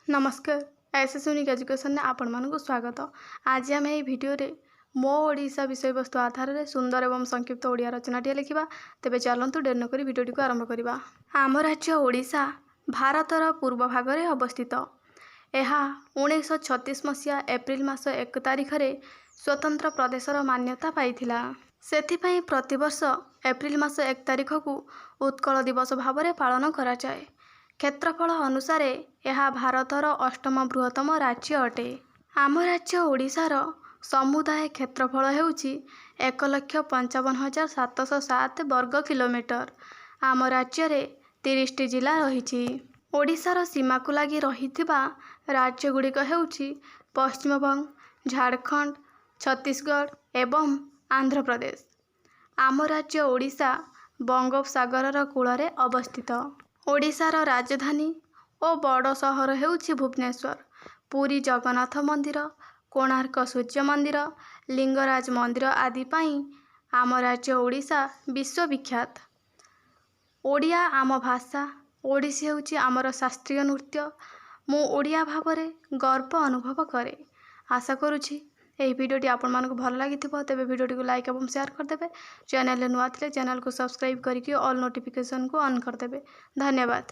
नमस्कार SS unique education ने आपण मानक स्वागत। आज आम ये भिडियो मो ओडिशा विषय वस्तु आधार में सुंदर एवं संक्षिप्त ओडिया रचनाटिए लिखा। तेज चलतु डेर नक भिडियोटी को आरंभ करवा। आम राज्य ओडिशा भारतर पूर्व भाग में अवस्थित। यह 1936 मसीहा एप्रिल मास 1 तारिख में स्वतंत्र प्रदेशर मान्यता पाइथिला। सेथिपाई प्रतिवर्ष एप्रिल मास 1 तारिख को उत्कल दिवस भाव में पालन कराए। क्षेत्रफल अनुसार यह भारतर 8म बृहत्तम राज्य अटे। आम राज्य ओडिशार समुदाय क्षेत्रफल हेउची 1,55,707 वर्ग किलोमीटर। आम राज्य रे 30टी जिला रही। ओडिशार सीमा को लगी रहिथिबा राज्य गुड़िक हेउची पश्चिमबंग, झारखंड, छत्तीसगढ़ एवं आंध्र प्रदेश। आम राज्य ओडिशा बंगोपसागर कूल अवस्थित। ओडिशार राजधानी और बड़ सहर हेउची भुवनेश्वर। पुरी जगन्नाथ मंदिर, कोणार्क सूर्य मंदिर, लिंगराज मंदिर आदि पाई आम राज्य ओडिशा विश्वविख्यात। ओडिया आम भाषा, ओडिसी हेउची आमर शास्त्रीय नृत्य। मु ओडिया भावरे गर्व अनुभव करे। आशा करुछि यही भिडियोटी आपण मानक भल लगी तेज भिडियोटी को लाइक और शेयर करदे। चैनल नुआ थे चैनल को सब्सक्राइब करके ऑल नोटिफिकेशन को ऑन करदे। धन्यवाद।